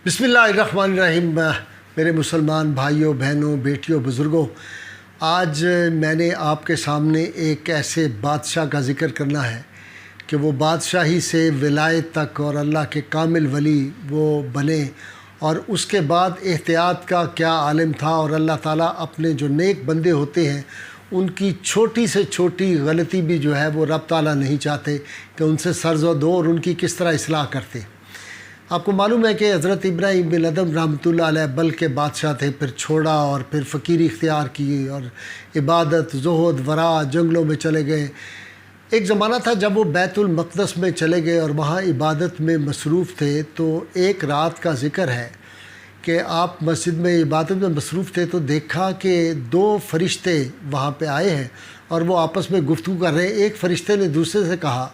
बिस्मिल्लाहिर्रहमानिर्रहीम। मेरे मुसलमान भाइयों बहनों बेटियों बुज़ुर्गों, आज मैंने आपके सामने एक ऐसे बादशाह का ज़िक्र करना है कि वो बादशाही से विलायत तक और अल्लाह के कामिल वली वो बने, और उसके बाद एहतियात का क्या आलिम था, और अल्लाह ताला अपने जो नेक बंदे होते हैं उनकी छोटी से छोटी गलती भी जो है वो रब ताला नहीं चाहते कि उनसे सर्ज़ो दो और उनकी किस तरह इस्लाह करते। आपको मालूम है कि हज़रत इब्राहिम बिन अदम रहमतुल्लाह अलैह बल के बादशाह थे, फिर छोड़ा और फिर फ़कीरी इख्तियार की और इबादत ज़ुहद वरा जंगलों में चले गए। एक ज़माना था जब वो बैतुल मक़दस में चले गए और वहाँ इबादत में मसरूफ़ थे। तो एक रात का ज़िक्र है कि आप मस्जिद में इबादत में मसरूफ़ थे तो देखा कि दो फ़रिश्ते वहाँ पे आए हैं और वो आपस में गुफ्तगू कर रहे हैं। एक फ़रिश्ते ने दूसरे से कहा,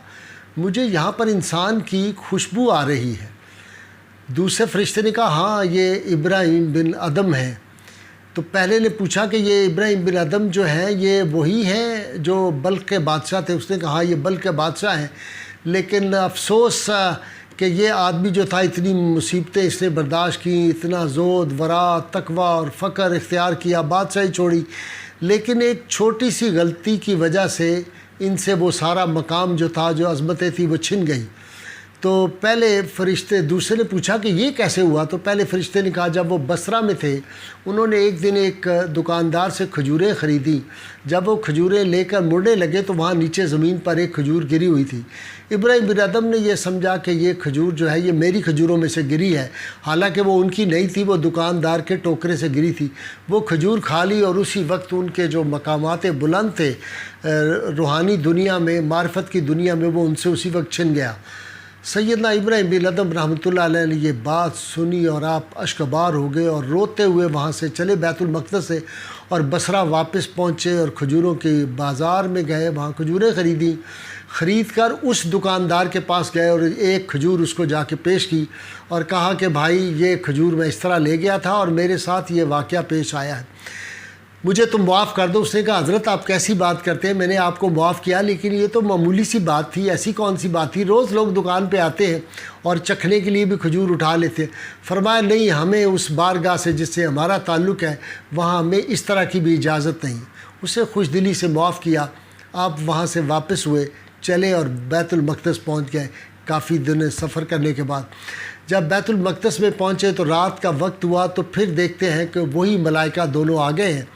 मुझे यहाँ पर इंसान की खुशबू आ रही है। दूसरे फ़रिश्ते ने कहा, हाँ ये इब्राहिम बिन अदम है। तो पहले ने पूछा कि ये इब्राहिम बिन अदम जो है ये वही है जो बल्क के बादशाह थे। उसने कहा ये बल्क के बादशाह हैं, लेकिन अफसोस कि ये आदमी जो था इतनी मुसीबतें इसने बर्दाश्त की, इतना ज़ोद वरा तकवा और फ़क्र इख्तियार किया, बादशाही छोड़ी, लेकिन एक छोटी सी गलती की वजह से इनसे वो सारा मकाम जो था, जो अज़मतें थी, वो छिन गई। तो पहले फ़रिश्ते दूसरे ने पूछा कि ये कैसे हुआ। तो पहले फ़रिश्ते ने कहा, जब वो बसरा में थे उन्होंने एक दिन एक दुकानदार से खजूरें ख़रीदी। जब वो खजूरें लेकर मुड़ने लगे तो वहाँ नीचे ज़मीन पर एक खजूर गिरी हुई थी। इब्राहिम बिन अदम ने यह समझा कि ये खजूर जो है ये मेरी खजूरों में से गिरी है, हालांकि वो उनकी नहीं थी, वो दुकानदार के टोकरे से गिरी थी। वो खजूर खा ली और उसी वक्त उनके जो मकामात बुलंद थे रूहानी दुनिया में, मार्फत की दुनिया में, वो उनसे उसी वक्त छिन गया। सैयदना इब्राहिम बिन अदम रहमतुल्लाह अलैह ने ये बात सुनी और आप अश्कबार हो गए और रोते हुए वहाँ से चले बैतुल मक़दस से और बसरा वापस पहुँचे और खजूरों के बाज़ार में गए, वहाँ खजूरें ख़रीदी। ख़रीद कर उस दुकानदार के पास गए और एक खजूर उसको जाके पेश की और कहा कि भाई ये खजूर मैं इस तरह ले गया था और मेरे साथ ये वाक़या पेश आया है, मुझे तुम माफ़ कर दो। उसने कहा, हज़रत आप कैसी बात करते हैं, मैंने आपको माफ़ किया, लेकिन ये तो मामूली सी बात थी, ऐसी कौन सी बात थी, रोज़ लोग दुकान पे आते हैं और चखने के लिए भी खजूर उठा लेते हैं। फरमाया, नहीं, हमें उस बारगाह से जिससे हमारा ताल्लुक़ है वहाँ हमें इस तरह की भी इजाज़त नहीं। उसे खुशदिली से माफ़ किया। आप वहाँ से वापस हुए, चले और बैतुल मक़दस पहुँच गए। काफ़ी दिन सफ़र करने के बाद जब बैतुल मक़दस में पहुँचे तो रात का वक्त हुआ। तो फिर देखते हैं कि वही मलाइका दोनों आ गए हैं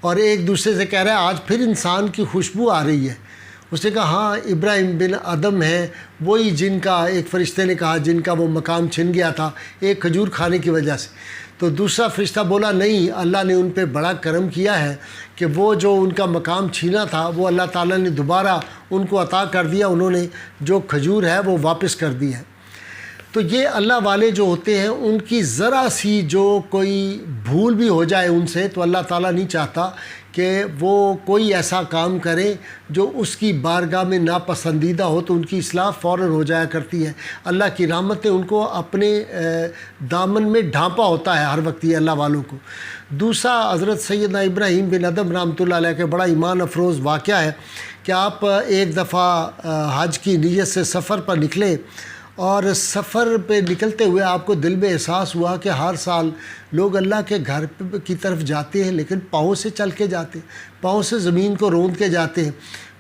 और एक दूसरे से कह रहा है, आज फिर इंसान की खुशबू आ रही है। उसने कहा, हाँ इब्राहिम बिन अदम है, वही जिनका, एक फ़रिश्ते ने कहा, जिनका वो मकाम छिन गया था एक खजूर खाने की वजह से। तो दूसरा फ़रिश्ता बोला, नहीं, अल्लाह ने उन पे बड़ा करम किया है कि वो जो उनका मकाम छीना था वो अल्लाह ताला ने दोबारा उनको अता कर दिया, उन्होंने जो खजूर है वो वापस कर दी है। तो ये अल्लाह वाले जो होते हैं उनकी ज़रा सी जो कोई भूल भी हो जाए उनसे, तो अल्लाह ताला नहीं चाहता कि वो कोई ऐसा काम करें जो उसकी बारगाह में नापसंदीदा हो, तो उनकी इस्लाह फ़ौरन हो जाया करती है। अल्लाह की रहमत ने उनको अपने दामन में ढांपा होता है हर वक्त ये अल्लाह वालों को। दूसरा, हज़रत सैयदना इब्राहिम बिन अदम रहमतुल्लाह अलैह के बड़ा ईमान अफरोज़ वाक़या है कि आप एक दफ़ा हज की नीयत से सफ़र पर निकले और सफ़र पे निकलते हुए आपको दिल में एहसास हुआ कि हर साल लोग अल्लाह के घर की तरफ जाते हैं, लेकिन पाँव से चल के जाते हैं, पाँव से ज़मीन को रोंद के जाते हैं।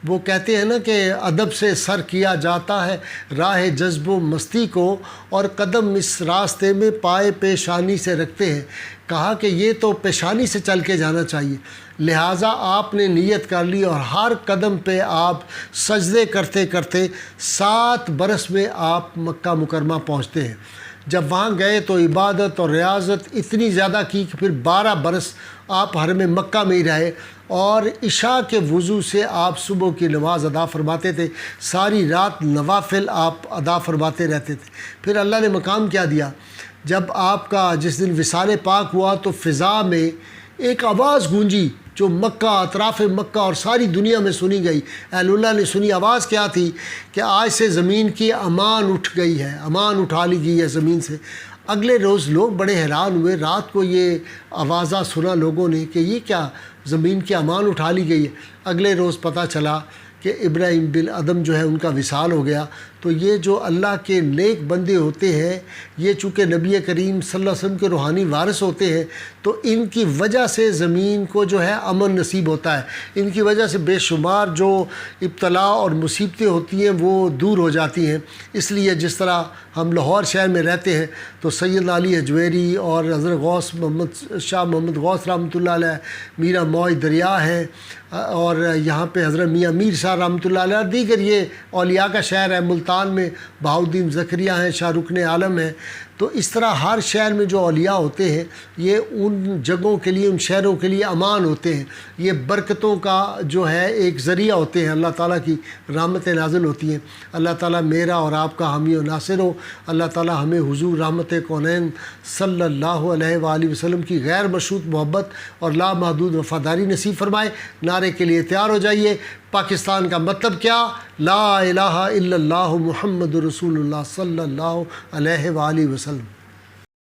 वो कहते हैं ना कि अदब से सर किया जाता है राह जज्बो मस्ती को, और कदम इस रास्ते में पाए पेशानी से रखते हैं। कहा कि ये तो पेशानी से चल के जाना चाहिए, लिहाजा आपने नीयत कर ली और हर कदम पे आप सजदे करते करते 7 बरस में आप मक्का मुकरमा पहुँचते हैं। जब वहाँ गए तो इबादत और रियाज़त इतनी ज़्यादा की कि फिर 12 बरस आप हरम मक्का में ही रहे और इशा के वज़ू से आप सुबह की नमाज़ अदा फरमाते थे, सारी रात नवाफिल आप अदा फरमाते रहते थे। फिर अल्लाह ने मकाम क्या दिया, जब आपका जिस दिन विसाल पाक हुआ तो फ़िज़ा में एक आवाज़ गूंजी जो मक्का, अतराफ़ मक्का और सारी दुनिया में सुनी गई। अहलुल्लाह ने सुनी। आवाज़ क्या थी कि आज से ज़मीन की अमान उठ गई है, अमान उठा ली गई है ज़मीन से। अगले रोज़ लोग बड़े हैरान हुए, रात को ये आवाज़ा सुना लोगों ने कि ये क्या, ज़मीन की अमान उठा ली गई है। अगले रोज़ पता चला कि इब्राहिम बिन अदम जो है उनका विसाल हो गया। تو یہ جو اللہ کے نیک بندے ہوتے ہیں، یہ چونکہ نبی کریم صلی اللہ علیہ وسلم کے روحانی وارث ہوتے ہیں، تو ان کی وجہ سے زمین کو جو ہے امن نصیب ہوتا ہے، ان کی وجہ سے بے شمار جو ابتلا اور مصیبتیں ہوتی ہیں وہ دور ہو جاتی ہیں۔ اس لیے جس طرح ہم لاہور شہر میں رہتے ہیں تو سید علی حجویری اور حضرت غوث محمد شاہ محمد غوث رحمۃ اللہ علیہ، میرا موج دریا ہے، اور یہاں پہ حضرت میاں میر شاہ رحمۃ اللہ علیہ، دیگر یہ اولیاء کا شہر ہے۔ ملتان میں بہاؤالدین زکریا ہیں، شاہ رکن عالم ہیں۔ تو اس طرح ہر شہر میں جو اولیاء ہوتے ہیں یہ ان جگہوں کے لیے، ان شہروں کے لیے امان ہوتے ہیں، یہ برکتوں کا جو ہے ایک ذریعہ ہوتے ہیں، اللہ تعالیٰ کی رحمتیں نازل ہوتی ہیں۔ اللہ تعالیٰ میرا اور آپ کا حامی و ناصر ہو۔ اللہ تعالیٰ ہمیں حضور رحمت کونین صلی اللہ علیہ وآلہ وسلم کی غیر مشروط محبت اور لامحدود وفاداری نصیب فرمائے۔ نعرے کے لیے تیار ہو جائیے۔ پاکستان کا مطلب کیا؟ لا الہ الا اللہ محمد رسول اللہ صلی اللہ علیہ وآلہ وسلم۔